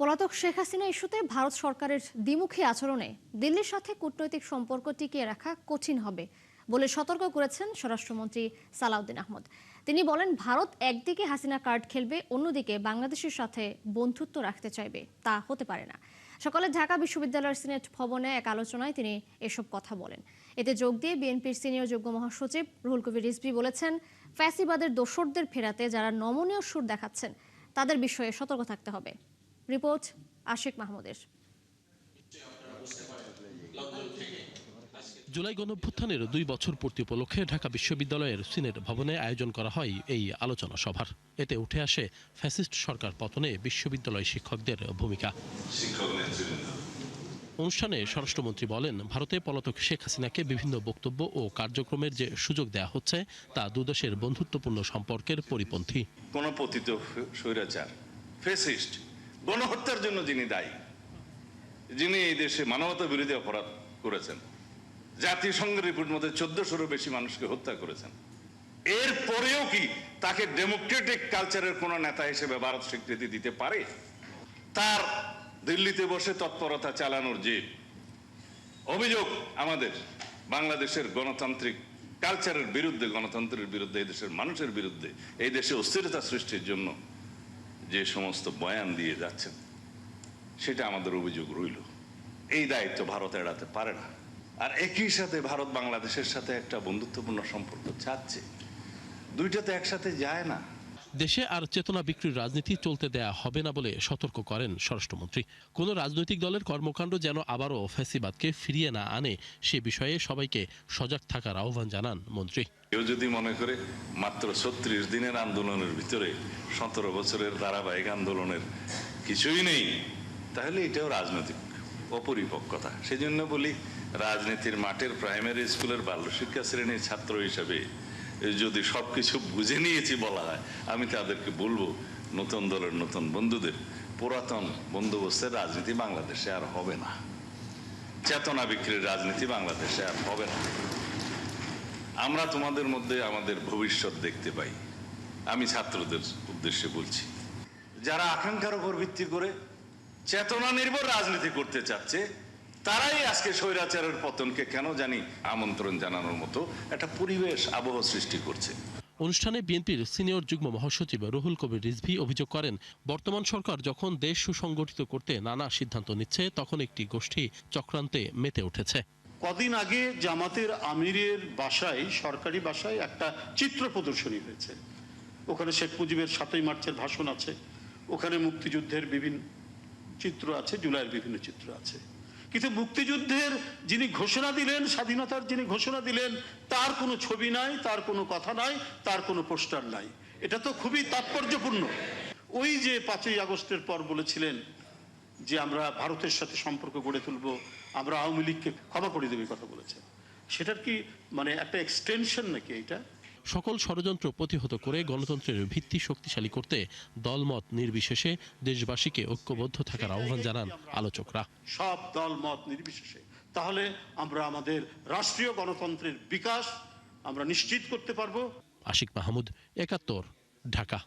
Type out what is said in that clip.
পলাতক শেখ হাসিনা ইস্যুতে ভারত সরকারের দ্বিমুখী আচরণে দিল্লির সাথে কূটনৈতিক সম্পর্ক টিকিয়ে রাখা কঠিন হবে বলে সতর্ক করেছেন স্বরাষ্ট্রমন্ত্রী সালাউদ্দিন আহমদ। তিনি বলেন, ভারত একদিকে হাসিনা কার্ড খেলবে, অন্যদিকে বাংলাদেশের সাথে বন্ধুত্ব রাখতে চাইবে, তা হতে পারে না। সকালে ঢাকা বিশ্ববিদ্যালয়ের সিনেট ভবনে এক আলোচনায় তিনি এসব কথা বলেন। এতে যোগ দিয়ে বিএনপির সিনিয়র যুগ্ম মহাসচিব রুহুল কবির রিজভী বলেছেন, ফ্যাসিবাদের দোসরদের ফেরাতে যারা নমনীয় সুর দেখাচ্ছেন তাদের বিষয়ে সতর্ক থাকতে হবে। রিপোর্ট আশিক মাহমুদের। জুলাই গণঅভ্যুত্থানের 2 বছর পূর্তি উপলক্ষে ঢাকা বিশ্ববিদ্যালয়ের সিনেট ভবনে আয়োজন করা হয় এই আলোচনা সভার। এতে উঠে আসে ফ্যাসিস্ট সরকার পতনে বিশ্ববিদ্যালয় শিক্ষকদের ভূমিকা। অনুষ্ঠানে স্বরাষ্ট্রমন্ত্রী বলেন, ভারতে পলাতক শেখ হাসিনাকে বিভিন্ন বক্তব্য ও কার্যক্রমের যে সুযোগ দেওয়া হচ্ছে তা দুদেশের বন্ধুত্বপূর্ণ সম্পর্কের পরিপন্থী। কোন পতিত স্বৈরাচার ফ্যাসিস্ট গণহত্যার জন্য যিনি দায়ী, যিনি এই দেশে মানবতা বিরোধী অপরাধ করেছেন, জাতিসংঘের রিপোর্ট মতে 1400-ও বেশি মানুষকে হত্যা করেছেন, এর পরেও কি তাকে ডেমোক্রেটিক কালচারের কোন নেতা হিসেবে ভারত স্বীকৃতি দিতে পারে? তার দিল্লিতে বসে তৎপরতা চালানোর যে অভিযোগ আমাদের বাংলাদেশের গণতান্ত্রিক কালচারের বিরুদ্ধে, গণতন্ত্রের বিরুদ্ধে, এই দেশের মানুষের বিরুদ্ধে, এই দেশে অস্থিরতা সৃষ্টির জন্য যে সমস্ত বয়ান দিয়ে যাচ্ছেন, সেটা আমাদের অভিযোগ রইল। এই দায়িত্ব ভারত এড়াতে পারে না। আর একই সাথে ভারত বাংলাদেশের সাথে একটা বন্ধুত্বপূর্ণ সম্পর্ক চাচ্ছে, দুইটাতে একসাথে যায় না। দেশে আর চেতনা বিক্রির রাজনীতি চলতে দেয়া হবে না বলে সতর্ক করেন স্বরাষ্ট্রমন্ত্রী। কোন রাজনৈতিক দলের কর্মকাণ্ড যেন আবারও ফ্যাসিবাদকে ফিরিয়ে না আনে, সে বিষয়ে সবাইকে সজাগ থাকার আহ্বান জানান মন্ত্রী। কেউ যদি মনে করে মাত্র 36 দিনের আন্দোলনের ভিতরে 17 বছরের ধারাবাহিক আন্দোলনের কিছুই নেই, তাহলে এটাও রাজনৈতিক অপরিপক্কতা। সেজন্য বলি, রাজনীতির মাঠের প্রাইমারি স্কুলের বাল্য শিক্ষা শ্রেণীর ছাত্র হিসাবে যদি সবকিছু বুঝে নিয়েছি বলা হয়, আমি তাদেরকে বলবো, নতুন দলের নতুন বন্ধুদের, পুরাতন বন্দোবস্তের রাজনীতি বাংলাদেশে আর হবে না, চেতনা বিক্রির রাজনীতি বাংলাদেশে আর হবে না। আমরা তোমাদের মধ্যে আমাদের ভবিষ্যৎ দেখতে পাই। আমি ছাত্রদের উদ্দেশ্যে বলছি, যারা আকাঙ্ক্ষার উপর ভিত্তি করে চেতনা নির্ভর রাজনীতি করতে চাচ্ছে, তারাই আজকে স্বৈরাচারের পতনকে কেন জানি আমন্ত্রণ জানানোর মতো একটা পরিবেশ আবহ সৃষ্টি করছে। অনুষ্ঠানে বিএনপির সিনিয়র যুগ্ম মহাসচিব রুহুল কবির রিজভী অভিযোগ করেন, বর্তমান সরকার যখন দেশ সুসংগঠিত করতে নানা সিদ্ধান্ত নিচ্ছে, তখন একটি গোষ্ঠী চক্রান্তে মেতে উঠেছে। কদিন আগে জামাতের আমিরের বাসায়, সরকারি বাসায় একটা চিত্র প্রদর্শনী হয়েছে। ওখানে শেখ মুজিবের 7ই মার্চের ভাষণ আছে, ওখানে মুক্তিযুদ্ধের বিভিন্ন চিত্র আছে, জুলাইয়ের বিভিন্ন চিত্র আছে। কিন্তু মুক্তিযুদ্ধের যিনি ঘোষণা দিলেন, স্বাধীনতার যিনি ঘোষণা দিলেন, তার কোনো ছবি নাই, তার কোনো কথা নাই, তার কোনো পোস্টার নাই। এটা তো খুবই তাৎপর্যপূর্ণ। ওই যে 5ই আগস্টের পর বলেছিলেন যে আমরা ভারতের সাথে সম্পর্ক গড়ে তুলব, আমরা আওয়ামী লীগকে ক্ষমা করে দেবে, কথা বলেছে, সেটার কি মানে একটা এক্সটেনশন নাকি এটা? সকল ষড়যন্ত্র প্রতিহত করে গণতন্ত্রের ভিত্তি শক্তিশালী করতে দলমত নির্বিশেষে দেশবাসীকে ঐক্যবদ্ধ থাকার আহ্বান জানান আলোচকরা। সব দলমত নির্বিশেষে তাহলে আমরা আমাদের রাষ্ট্রীয় গণতন্ত্রের বিকাশ আমরা নিশ্চিত করতে পারবো। আশিক মাহমুদ, 71, ঢাকা।